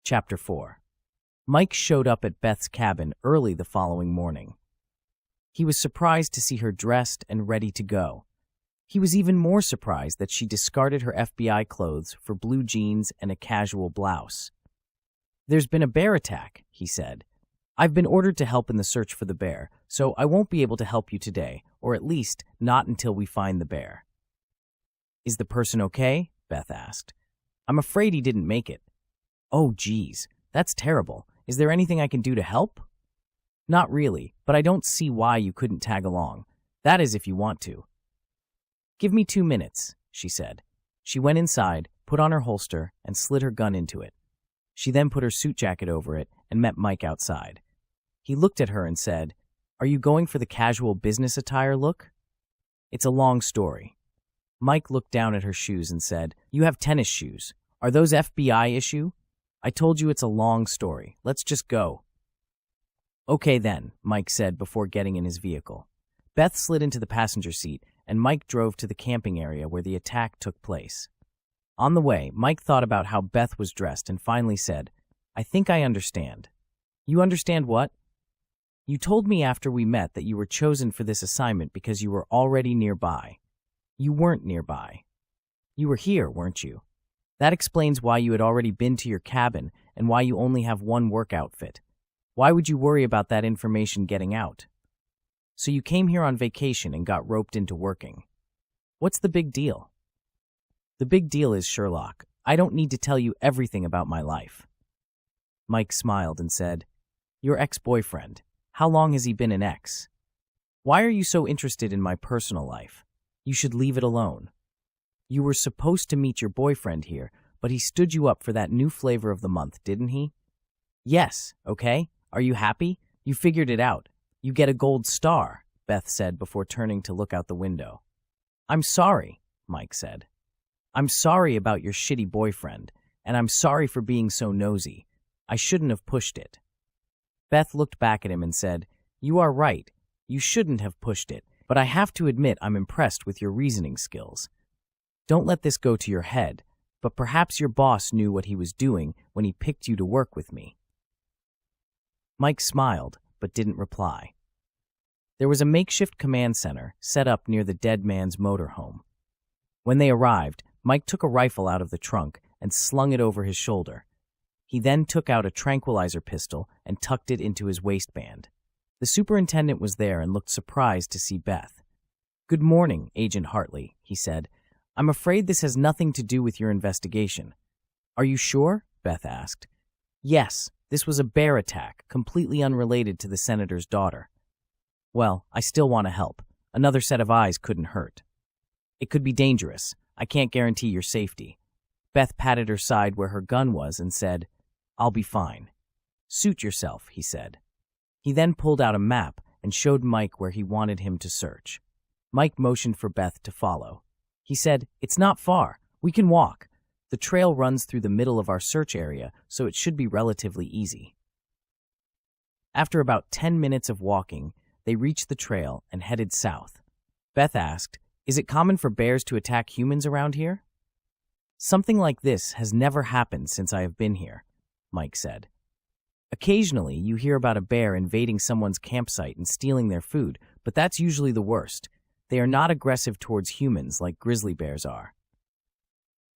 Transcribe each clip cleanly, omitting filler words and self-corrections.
Chapter 4. Mike showed up at Beth's cabin early the following morning. He was surprised to see her dressed and ready to go. He was even more surprised that she discarded her FBI clothes for blue jeans and a casual blouse. "There's been a bear attack," he said. "I've been ordered to help in the search for the bear, so I won't be able to help you today, or at least not until we find the bear." "Is the person okay?" Beth asked. "I'm afraid he didn't make it." "Oh, geez, that's terrible. Is there anything I can do to help?" "Not really, but I don't see why you couldn't tag along. That is if you want to." "Give me 2 minutes," she said. She went inside, put on her holster, and slid her gun into it. She then put her suit jacket over it and met Mike outside. He looked at her and said, "Are you going for the casual business attire look?" "It's a long story." Mike looked down at her shoes and said, "You have tennis shoes. Are those FBI issue? I told you it's a long story. Let's just go." "Okay then," Mike said before getting in his vehicle. Beth slid into the passenger seat, and Mike drove to the camping area where the attack took place. On the way, Mike thought about how Beth was dressed and finally said, "I think I understand." "You understand what?" "You told me after we met that you were chosen for this assignment because you were already nearby. You weren't nearby. You were here, weren't you? That explains why you had already been to your cabin and why you only have one work outfit. Why would you worry about that information getting out? So you came here on vacation and got roped into working. What's the big deal?" "The big deal is, Sherlock, I don't need to tell you everything about my life." Mike smiled and said, "Your ex-boyfriend. How long has he been an ex? Why are you so interested in my personal life? You should leave it alone. You were supposed to meet your boyfriend here, but he stood you up for that new flavor of the month, didn't he?" "Yes, okay. Are you happy? You figured it out. You get a gold star," Beth said before turning to look out the window. "I'm sorry," Mike said. "I'm sorry about your shitty boyfriend, and I'm sorry for being so nosy. I shouldn't have pushed it." Beth looked back at him and said, "You are right. You shouldn't have pushed it, but I have to admit I'm impressed with your reasoning skills. Don't let this go to your head, but perhaps your boss knew what he was doing when he picked you to work with me." Mike smiled, but didn't reply. There was a makeshift command center set up near the dead man's motorhome. When they arrived, Mike took a rifle out of the trunk and slung it over his shoulder. He then took out a tranquilizer pistol and tucked it into his waistband. The superintendent was there and looked surprised to see Beth. "Good morning, Agent Hartley," he said. "I'm afraid this has nothing to do with your investigation." "Are you sure?" Beth asked. "Yes, this was a bear attack, completely unrelated to the senator's daughter." "Well, I still want to help. Another set of eyes couldn't hurt." "It could be dangerous. I can't guarantee your safety." Beth patted her side where her gun was and said, "I'll be fine." "Suit yourself," he said. He then pulled out a map and showed Mike where he wanted him to search. Mike motioned for Beth to follow. He said, "It's not far. We can walk. The trail runs through the middle of our search area, so it should be relatively easy." After about 10 minutes of walking, they reached the trail and headed south. Beth asked, "Is it common for bears to attack humans around here?" "Something like this has never happened since I have been here," Mike said. "Occasionally, you hear about a bear invading someone's campsite and stealing their food, but that's usually the worst. They are not aggressive towards humans like grizzly bears are."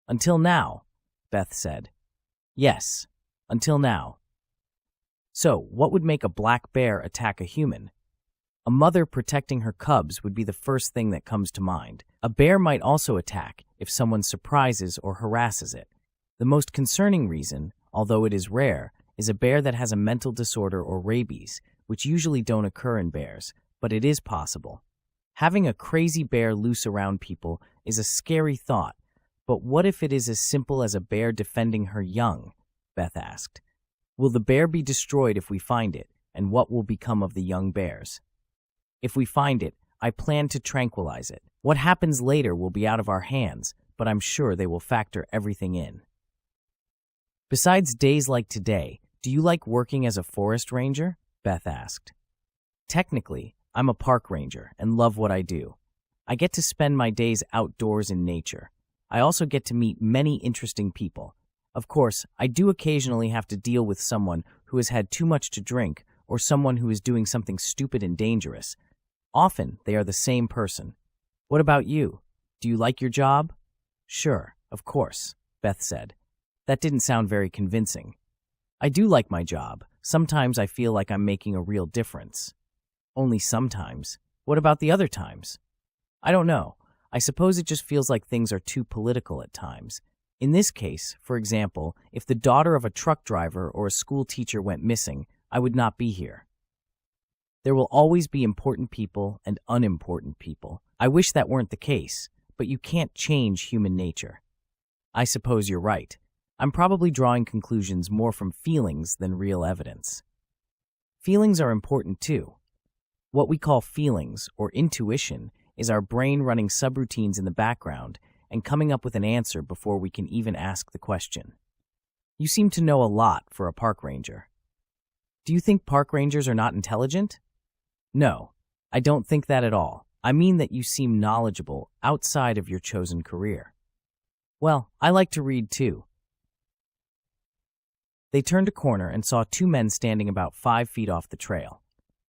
"Until now," Beth said. "Yes, until now." "So, what would make a black bear attack a human?" "A mother protecting her cubs would be the first thing that comes to mind. A bear might also attack if someone surprises or harasses it. The most concerning reason, although it is rare, is a bear that has a mental disorder or rabies, which usually don't occur in bears, but it is possible. Having a crazy bear loose around people is a scary thought, but what if it is as simple as a bear defending her young?" Beth asked. "Will the bear be destroyed if we find it, and what will become of the young bears?" "If we find it, I plan to tranquilize it. What happens later will be out of our hands, but I'm sure they will factor everything in." "Besides days like today, do you like working as a forest ranger?" Beth asked. "Technically, I'm a park ranger and love what I do. I get to spend my days outdoors in nature. I also get to meet many interesting people. Of course, I do occasionally have to deal with someone who has had too much to drink or someone who is doing something stupid and dangerous. Often, they are the same person. What about you? Do you like your job? Sure, of course, Beth said. That didn't sound very convincing. I do like my job. Sometimes I feel like I'm making a real difference. Only sometimes. What about the other times? I don't know. I suppose it just feels like things are too political at times. In this case, for example, if the daughter of a truck driver or a school teacher went missing, I would not be here. There will always be important people and unimportant people. I wish that weren't the case, but you can't change human nature. I suppose you're right. I'm probably drawing conclusions more from feelings than real evidence. Feelings are important too. What we call feelings, or intuition, is our brain running subroutines in the background and coming up with an answer before we can even ask the question. You seem to know a lot for a park ranger. Do you think park rangers are not intelligent? No, I don't think that at all. I mean that you seem knowledgeable outside of your chosen career. Well, I like to read too. They turned a corner and saw two men standing about 5 feet off the trail.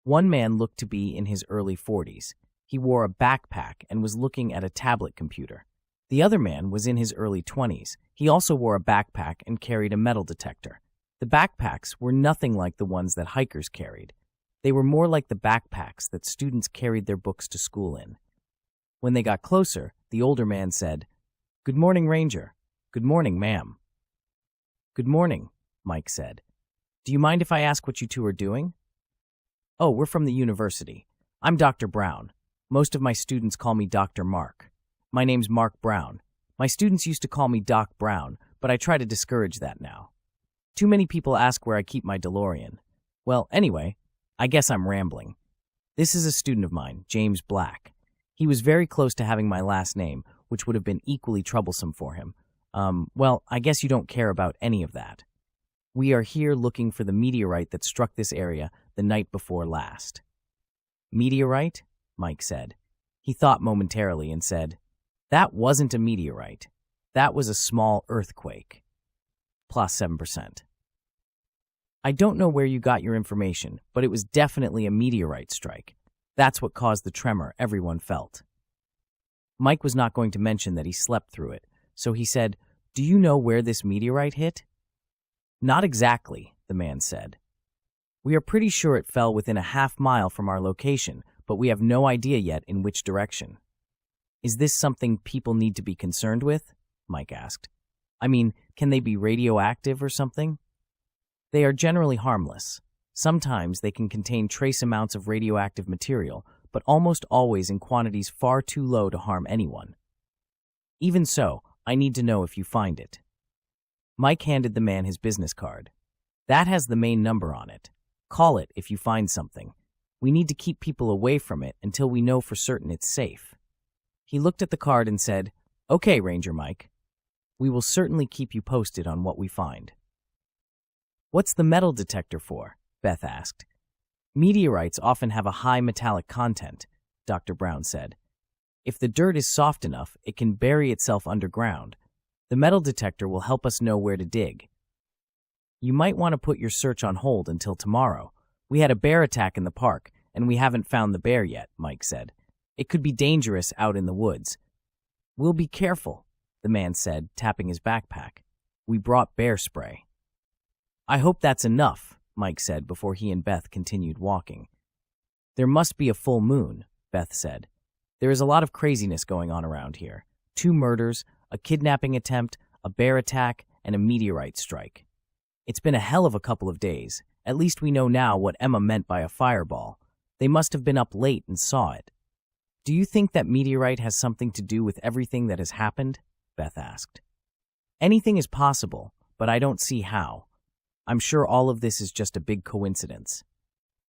One man looked to be in his early 40s. He wore a backpack and was looking at a tablet computer. The other man was in his early 20s. He also wore a backpack and carried a metal detector. The backpacks were nothing like the ones that hikers carried. They were more like the backpacks that students carried their books to school in. When they got closer, the older man said, "Good morning, Ranger." "Good morning, ma'am." "Good morning," Mike said. "Do you mind if I ask what you two are doing?" "Oh, we're from the university. I'm Dr. Brown. Most of my students call me Dr. Mark. My name's Mark Brown. My students used to call me Doc Brown, but I try to discourage that now. Too many people ask where I keep my DeLorean. Well, anyway, I guess I'm rambling. This is a student of mine, James Black. He was very close to having my last name, which would have been equally troublesome for him. Well, I guess you don't care about any of that. We are here looking for the meteorite that struck this area the night before last." "Meteorite?" Mike said. He thought momentarily and said, "That wasn't a meteorite. That was a small earthquake. Plus 7%. I don't know where you got your information, but it was definitely a meteorite strike. That's what caused the tremor everyone felt." Mike was not going to mention that he slept through it, so he said, "Do you know where this meteorite hit?" "Not exactly," the man said. "We are pretty sure it fell within a half-mile from our location, but we have no idea yet in which direction." "Is this something people need to be concerned with?" Mike asked. "I mean, can they be radioactive or something?" "They are generally harmless. Sometimes they can contain trace amounts of radioactive material, but almost always in quantities far too low to harm anyone. Even so, I need to know if you find it." Mike handed the man his business card. "That has the main number on it. Call it if you find something. We need to keep people away from it until we know for certain it's safe." He looked at the card and said, "Okay, Ranger Mike. We will certainly keep you posted on what we find." "What's the metal detector for?" Beth asked. "Meteorites often have a high metallic content," Dr. Brown said. "If the dirt is soft enough, it can bury itself underground. The metal detector will help us know where to dig." "You might want to put your search on hold until tomorrow. We had a bear attack in the park, and we haven't found the bear yet," Mike said. "It could be dangerous out in the woods." "We'll be careful," the man said, tapping his backpack. "We brought bear spray." "I hope that's enough," Mike said before he and Beth continued walking. "There must be a full moon," Beth said. "There is a lot of craziness going on around here. 2 murders, a kidnapping attempt, a bear attack, and a meteorite strike. It's been a hell of a couple of days. At least we know now what Emma meant by a fireball. They must have been up late and saw it." "Do you think that meteorite has something to do with everything that has happened?" Beth asked. "Anything is possible, but I don't see how. I'm sure all of this is just a big coincidence.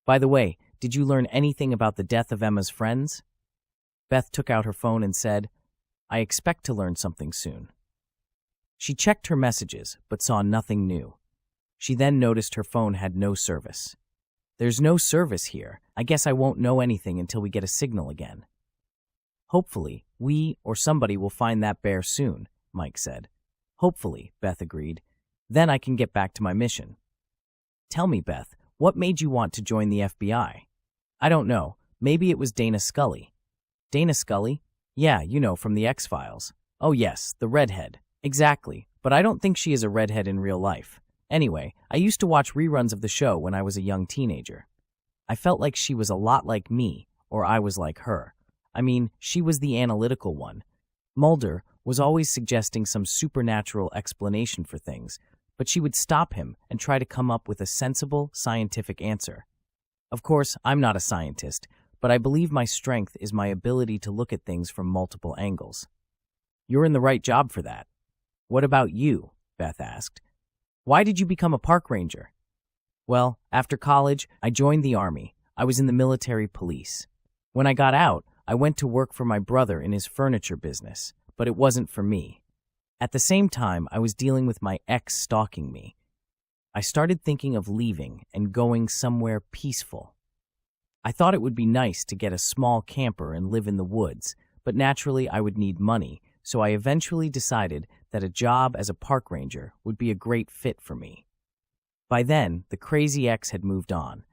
By the way, did you learn anything about the death of Emma's friends?" Beth took out her phone and said, "I expect to learn something soon." She checked her messages, but saw nothing new. She then noticed her phone had no service. "There's no service here. I guess I won't know anything until we get a signal again." "Hopefully, we or somebody will find that bear soon," Mike said. "Hopefully," Beth agreed. Then I can get back to my mission. Tell me, Beth, what made you want to join the FBI? I don't know. Maybe it was Dana Scully. Dana Scully? Yeah, from the X-Files. Oh yes, the redhead. Exactly, but I don't think she is a redhead in real life. Anyway, I used to watch reruns of the show when I was a young teenager. I felt like she was a lot like me, or I was like her. I mean, she was the analytical one. Mulder was always suggesting some supernatural explanation for things, but she would stop him and try to come up with a sensible, scientific answer. Of course, I'm not a scientist, but I believe my strength is my ability to look at things from multiple angles. You're in the right job for that. What about you? Beth asked. Why did you become a park ranger? Well, after college, I joined the Army. I was in the military police. When I got out, I went to work for my brother in his furniture business, but it wasn't for me. At the same time, I was dealing with my ex stalking me. I started thinking of leaving and going somewhere peaceful. I thought it would be nice to get a small camper and live in the woods, but naturally I would need money, so I eventually decided that a job as a park ranger would be a great fit for me. By then, the crazy ex had moved on,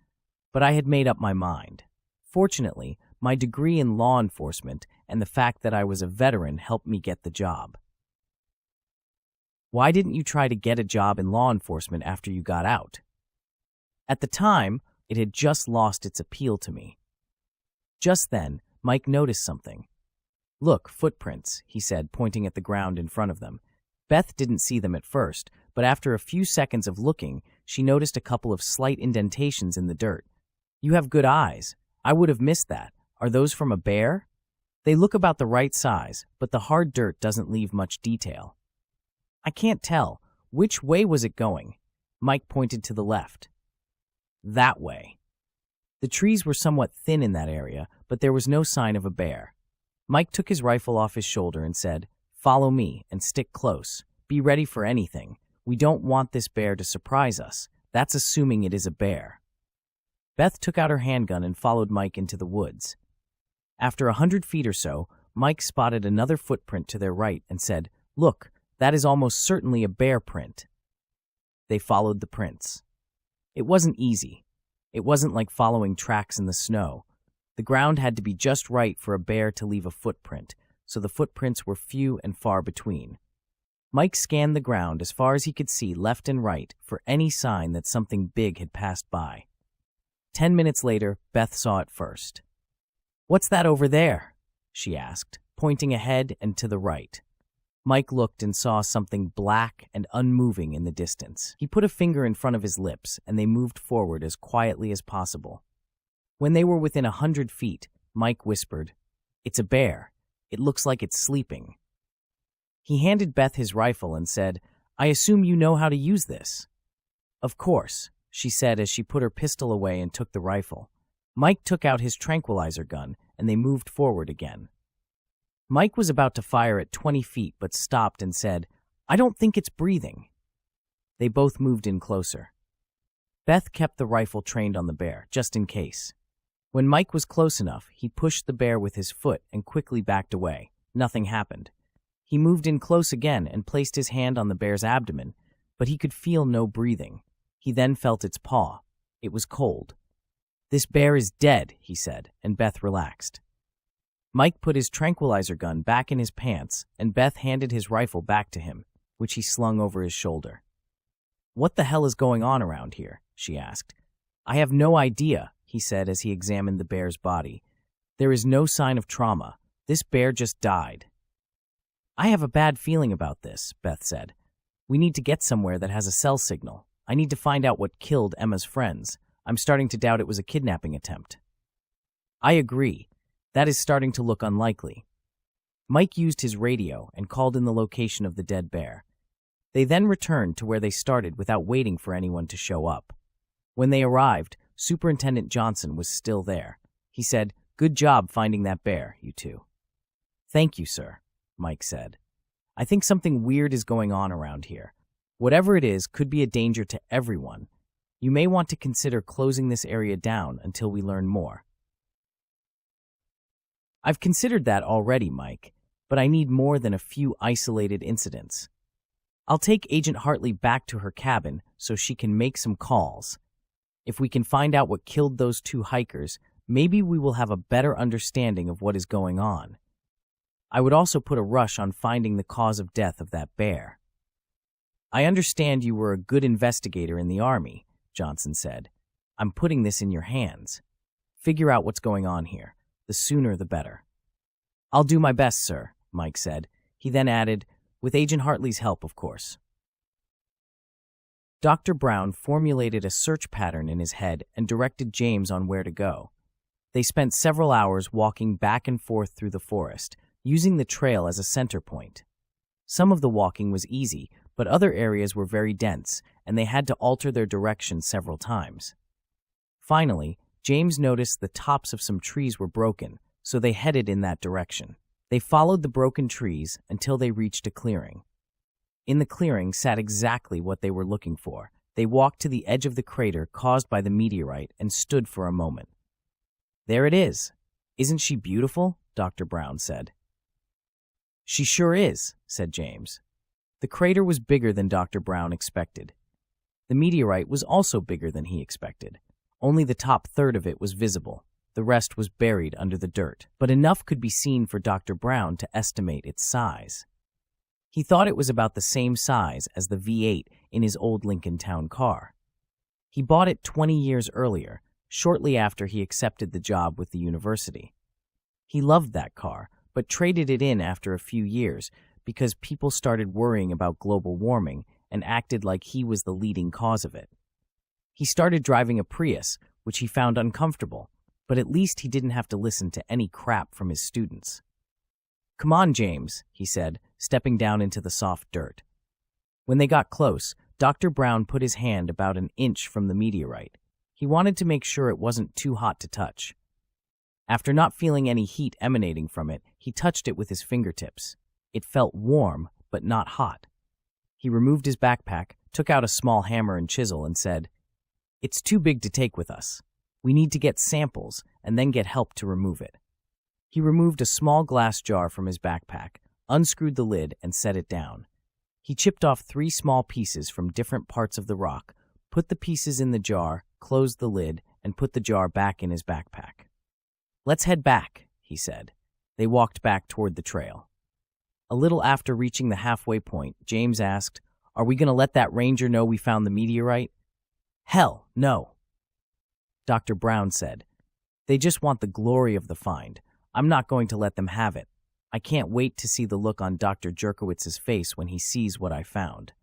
but I had made up my mind. Fortunately, my degree in law enforcement and the fact that I was a veteran helped me get the job. Why didn't you try to get a job in law enforcement after you got out? At the time, it had just lost its appeal to me. Just then, Mike noticed something. Look, footprints, he said, pointing at the ground in front of them. Beth didn't see them at first, but after a few seconds of looking, she noticed a couple of slight indentations in the dirt. You have good eyes. I would have missed that. Are those from a bear? They look about the right size, but the hard dirt doesn't leave much detail. I can't tell. Which way was it going? Mike pointed to the left. That way. The trees were somewhat thin in that area, but there was no sign of a bear. Mike took his rifle off his shoulder and said, "Follow me and stick close. Be ready for anything. We don't want this bear to surprise us. That's assuming it is a bear." Beth took out her handgun and followed Mike into the woods. After 100 feet or so, Mike spotted another footprint to their right and said, "Look, that is almost certainly a bear print." They followed the prints. It wasn't easy. It wasn't like following tracks in the snow. The ground had to be just right for a bear to leave a footprint, so the footprints were few and far between. Mike scanned the ground as far as he could see left and right for any sign that something big had passed by. 10 minutes later, Beth saw it first. "What's that over there?" she asked, pointing ahead and to the right. Mike looked and saw something black and unmoving in the distance. He put a finger in front of his lips, and they moved forward as quietly as possible. When they were within 100 feet, Mike whispered, "It's a bear. It looks like it's sleeping." He handed Beth his rifle and said, "I assume you know how to use this." "Of course," she said as she put her pistol away and took the rifle. Mike took out his tranquilizer gun, and they moved forward again. Mike was about to fire at 20 feet but stopped and said, "I don't think it's breathing." They both moved in closer. Beth kept the rifle trained on the bear, just in case. When Mike was close enough, he pushed the bear with his foot and quickly backed away. Nothing happened. He moved in close again and placed his hand on the bear's abdomen, but he could feel no breathing. He then felt its paw. It was cold. "This bear is dead," he said, and Beth relaxed. Mike put his tranquilizer gun back in his pants, and Beth handed his rifle back to him, which he slung over his shoulder. "What the hell is going on around here?" she asked. "I have no idea," he said as he examined the bear's body. "There is no sign of trauma. This bear just died." "I have a bad feeling about this," Beth said. "We need to get somewhere that has a cell signal. I need to find out what killed Emma's friends. I'm starting to doubt it was a kidnapping attempt." "I agree. That is starting to look unlikely." Mike used his radio and called in the location of the dead bear. They then returned to where they started without waiting for anyone to show up. When they arrived, Superintendent Johnson was still there. He said, "Good job finding that bear, you two." "Thank you, sir," Mike said. "I think something weird is going on around here. Whatever it is could be a danger to everyone. You may want to consider closing this area down until we learn more." "I've considered that already, Mike, but I need more than a few isolated incidents." I'll take Agent Hartley back to her cabin so she can make some calls. If we can find out what killed those two hikers, maybe we will have a better understanding of what is going on. I would also put a rush on finding the cause of death of that bear. I understand you were a good investigator in the Army, Johnson said. I'm putting this in your hands. Figure out what's going on here. The sooner the better. I'll do my best, sir, Mike said. He then added, with Agent Hartley's help, of course. Dr. Brown formulated a search pattern in his head and directed James on where to go. They spent several hours walking back and forth through the forest, using the trail as a center point. Some of the walking was easy, but other areas were very dense, and they had to alter their direction several times. Finally, James noticed the tops of some trees were broken, so they headed in that direction. They followed the broken trees until they reached a clearing. In the clearing sat exactly what they were looking for. They walked to the edge of the crater caused by the meteorite and stood for a moment. There it is. Isn't she beautiful? Dr. Brown said. She sure is, said James. The crater was bigger than Dr. Brown expected. The meteorite was also bigger than he expected. Only the top third of it was visible. The rest was buried under the dirt, but enough could be seen for Dr. Brown to estimate its size. He thought it was about the same size as the V8 in his old Lincoln Town car. He bought it 20 years earlier, shortly after he accepted the job with the university. He loved that car, but traded it in after a few years because people started worrying about global warming and acted like he was the leading cause of it. He started driving a Prius, which he found uncomfortable, but at least he didn't have to listen to any crap from his students. Come on, James, he said, stepping down into the soft dirt. When they got close, Dr. Brown put his hand about an inch from the meteorite. He wanted to make sure it wasn't too hot to touch. After not feeling any heat emanating from it, he touched it with his fingertips. It felt warm, but not hot. He removed his backpack, took out a small hammer and chisel, and said, "It's too big to take with us. We need to get samples and then get help to remove it." He removed a small glass jar from his backpack, unscrewed the lid, and set it down. He chipped off 3 small pieces from different parts of the rock, put the pieces in the jar, closed the lid, and put the jar back in his backpack. "Let's head back," he said. They walked back toward the trail. A little after reaching the halfway point, James asked, "Are we going to let that ranger know we found the meteorite?" "Hell, no," Dr. Brown said. "They just want the glory of the find. I'm not going to let them have it. I can't wait to see the look on Dr. Jerkowitz's face when he sees what I found."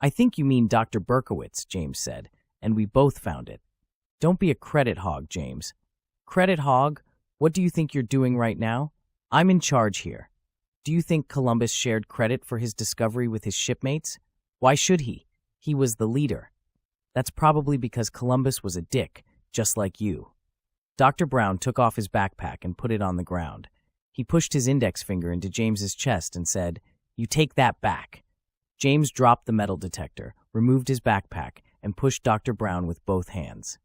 "I think you mean Dr. Berkowitz," James said, "and we both found it. Don't be a credit hog, James." "Credit hog? What do you think you're doing right now? I'm in charge here. Do you think Columbus shared credit for his discovery with his shipmates? Why should he? He was the leader. That's probably because Columbus was a dick, just like you." Dr. Brown took off his backpack and put it on the ground. He pushed his index finger into James's chest and said, "You take that back." James dropped the metal detector, removed his backpack, and pushed Dr. Brown with both hands.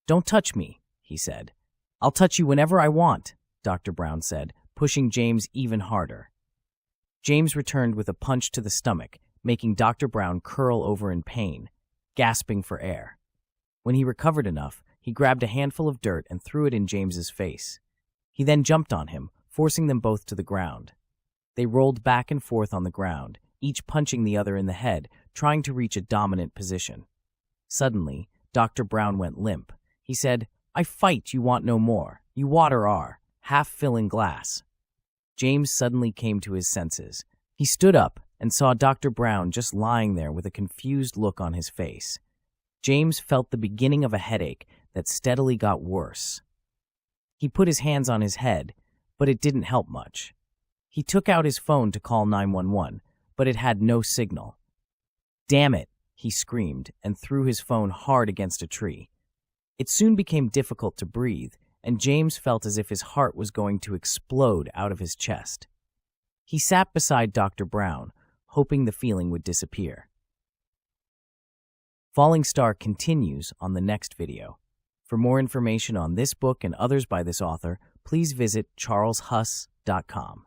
"Don't touch me," he said. "I'll touch you whenever I want," Dr. Brown said, pushing James even harder. James returned with a punch to the stomach, making Dr. Brown curl over in pain, gasping for air. When he recovered enough, he grabbed a handful of dirt and threw it in James's face. He then jumped on him, forcing them both to the ground. They rolled back and forth on the ground, each punching the other in the head, trying to reach a dominant position. Suddenly, Dr. Brown went limp. He said, "I fight, you want no more. You water are, half-filling glass." James suddenly came to his senses. He stood up and saw Dr. Brown just lying there with a confused look on his face. James felt the beginning of a headache that steadily got worse. He put his hands on his head, but it didn't help much. He took out his phone to call 911, but it had no signal. "Damn it," he screamed and threw his phone hard against a tree. It soon became difficult to breathe, and James felt as if his heart was going to explode out of his chest. He sat beside Dr. Brown, hoping the feeling would disappear. Falling Star continues on the next video. For more information on this book and others by this author, please visit charleshuss.com.